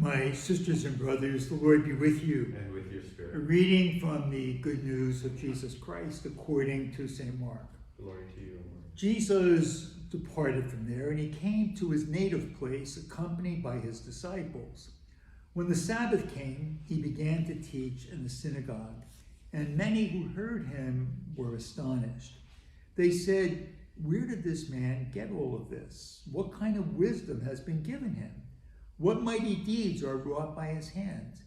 My sisters and brothers, the Lord be with you. And with your A spirit. reading from the good news of Jesus Christ according to St. Mark. Glory to you, Lord. Jesus departed from there, and he came to his native place accompanied by his disciples. When the Sabbath came, he began to teach in the synagogue, and many who heard him were astonished. They said, "Where did this man get all of this? What kind of wisdom has been given him? What mighty deeds are wrought by his hands?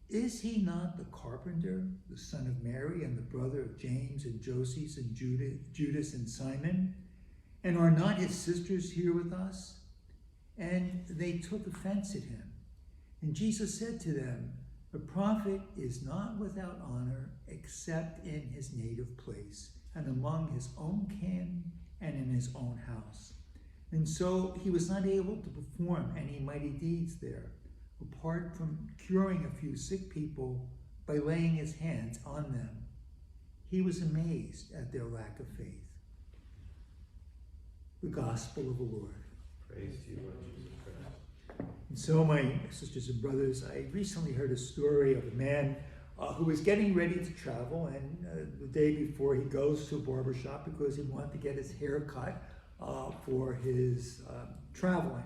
Is he not the carpenter, the son of Mary, and the brother of James and Joses and Judas and Simon? And are not his sisters here with us?" And they took offense at him. And Jesus said to them, "A prophet is not without honor except in his native place, and among his own kin, and in his own house." And so he was not able to perform any mighty deeds there, apart from curing a few sick people by laying his hands on them. He was amazed at their lack of faith. The Gospel of the Lord. Praise to you, Lord Jesus Christ. And so, my sisters and brothers, I recently heard a story of a man who was getting ready to travel, and the day before he goes to a barber shop because he wanted to get his hair cut for his traveling.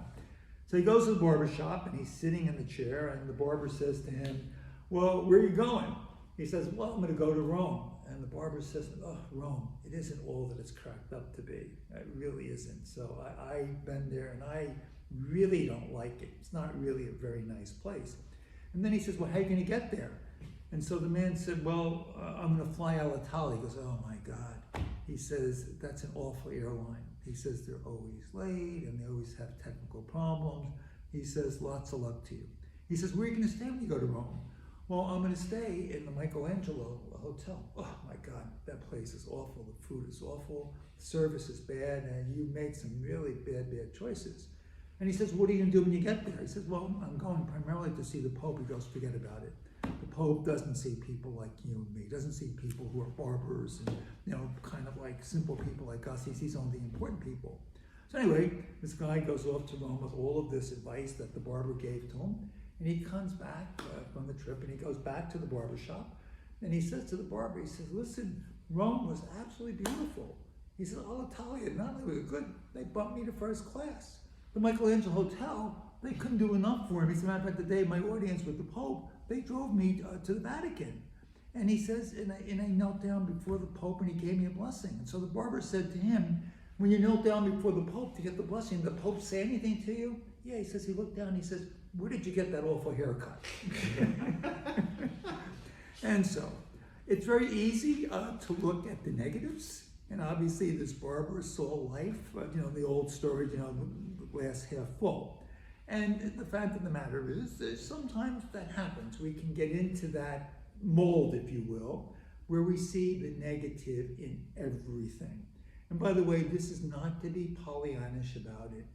So he goes to the barber shop and he's sitting in the chair, and the barber says to him, "Well, where are you going?" He says, "Well, I'm going to go to Rome." And the barber says, "Oh, Rome, it isn't all that it's cracked up to be. It really isn't. So I've been there and I really don't like it. It's not really a very nice place." And then he says, "Well, how are you going to get there?" And so the man said, "Well, I'm going to fly Alitalia." He goes, "Oh my God." He says, "That's an awful airline." He says, "They're always late and they always have technical problems." He says, "Lots of luck to you." He says, "Where are you going to stay when you go to Rome?" "Well, I'm going to stay in the Michelangelo Hotel." "Oh my God, that place is awful. The food is awful. The service is bad, and you made some really bad choices." And he says, "What are you going to do when you get there?" He says, "Well, I'm going primarily to see the Pope." He goes, "Forget about it. The Pope doesn't see people like you and me. He doesn't see people who are barbers and, kind of like simple people like us. He sees only the important people." So anyway, this guy goes off to Rome with all of this advice that the barber gave to him. And he comes back from the trip, and he goes back to the barber shop. And he says to the barber, he says, "Listen, Rome was absolutely beautiful." He said, "Alitalia, not only was it good, they bumped me to first class. The Michelangelo Hotel, they couldn't do enough for me. As a matter of fact, the day of my audience with the Pope, they drove me to the Vatican." And he says, and I knelt down before the Pope, and he gave me a blessing. And so the barber said to him, "When you knelt down before the Pope to get the blessing, did the Pope say anything to you?" "Yeah," he says. He looked down and he says, "Where did you get that awful haircut?" And so it's very easy to look at the negatives. And obviously this barber saw life, the old story, the glass half full. And the fact of the matter is that sometimes that happens. We can get into that mold, if you will, where we see the negative in everything. And by the way, this is not to be Pollyannish about it.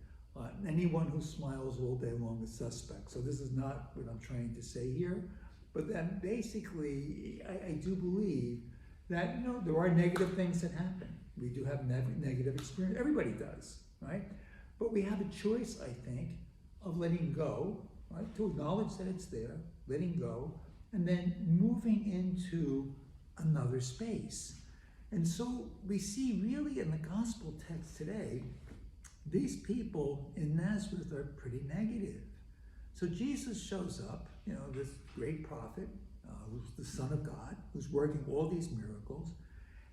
Anyone who smiles all day long is suspect. So this is not what I'm trying to say here. But then basically, I do believe that, there are negative things that happen. We do have negative experience. Everybody does, right? But we have a choice, I think, of letting go, right? To acknowledge that it's there, letting go, and then moving into another space. And so we see really in the gospel text today, these people in Nazareth are pretty negative. So Jesus shows up, this great prophet, who's the Son of God, who's working all these miracles.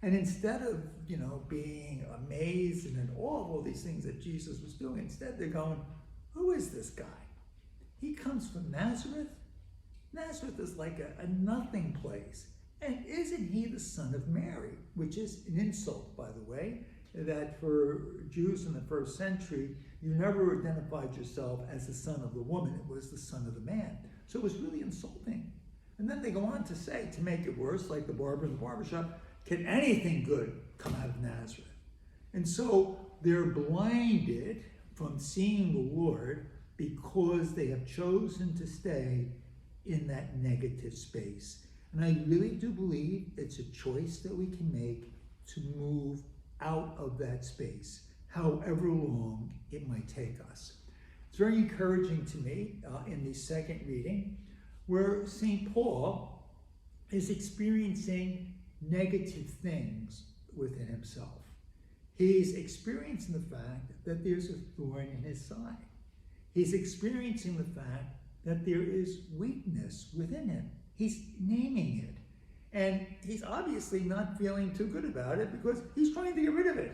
And instead of, being amazed and in awe of all these things that Jesus was doing, instead they're going, "Who is this guy? He comes from Nazareth? Nazareth is like a nothing place. And isn't he the son of Mary?" Which is an insult, by the way, that for Jews in the first century, you never identified yourself as the son of the woman. It was the son of the man. So it was really insulting. And then they go on to say, to make it worse, like the barber in the barbershop, "Can anything good come out of Nazareth?" And so they're blinded from seeing the Lord because they have chosen to stay in that negative space. And I really do believe it's a choice that we can make to move out of that space, however long it might take us. It's very encouraging to me in the second reading, where St. Paul is experiencing negative things within himself. He's experiencing the fact that there's a thorn in his side. He's experiencing the fact that there is weakness within him. He's naming it. And he's obviously not feeling too good about it because he's trying to get rid of it.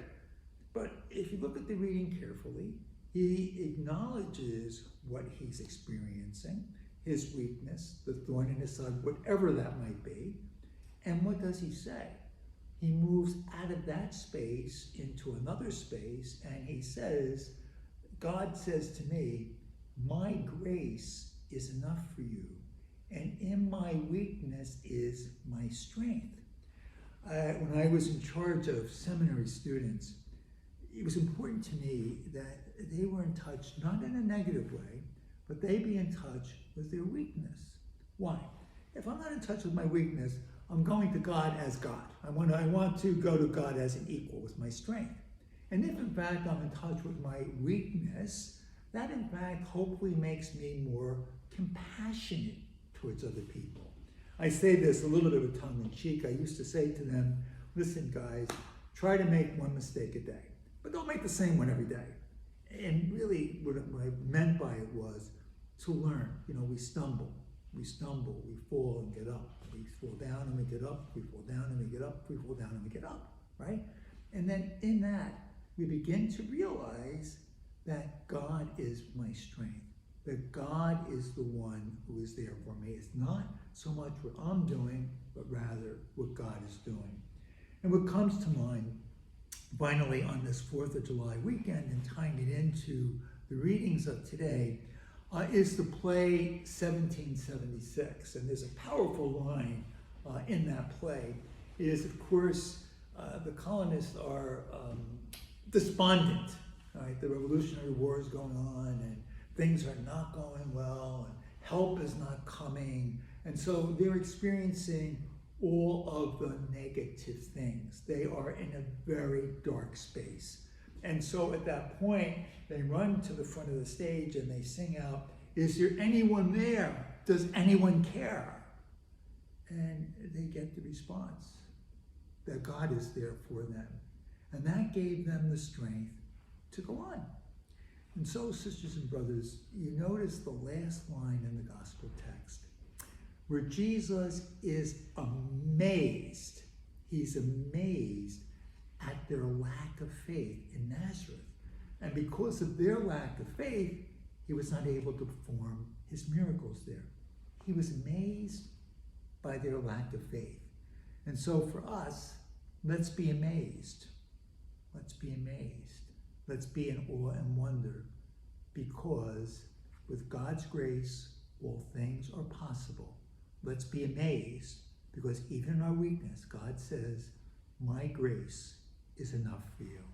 But if you look at the reading carefully, he acknowledges what he's experiencing, his weakness, the thorn in his side, whatever that might be. And what does he say? He moves out of that space into another space, and he says, God says to me, my grace is enough for you, and in my weakness is my strength. When I was in charge of seminary students, it was important to me that they were in touch, not in a negative way, but they be in touch with their weakness. Why? If I'm not in touch with my weakness, I'm going to God as God. I want to go to God as an equal with my strength. And if in fact I'm in touch with my weakness, that in fact hopefully makes me more compassionate towards other people. I say this a little bit of tongue in cheek. I used to say to them, listen guys, try to make one mistake a day, but don't make the same one every day. And really what I meant by it was to learn. We stumble, we fall and get up. We fall down and we get up, we fall down and we get up, we fall down and we get up, right? And then in that, we begin to realize that God is my strength, that God is the one who is there for me. It's not so much what I'm doing, but rather what God is doing. And what comes to mind, finally, on this 4th of July weekend and tying it into the readings of today, is the play 1776. And there's a powerful line in that play. It is, of course, the colonists are despondent. Right? The Revolutionary War is going on and things are not going well and help is not coming. And so they're experiencing all of the negative things. They are in a very dark space. And so at that point, they run to the front of the stage and they sing out, is there anyone there? Does anyone care? And they get the response that God is there for them. And that gave them the strength to go on. And so, sisters and brothers, you notice the last line in the gospel text, where Jesus is amazed. He's amazed at their lack of faith in Nazareth. And because of their lack of faith, he was not able to perform his miracles there. He was amazed by their lack of faith. And so for us, let's be amazed. Let's be amazed. Let's be in awe and wonder, because with God's grace, all things are possible. Let's be amazed, because even in our weakness, God says, my grace is enough for you.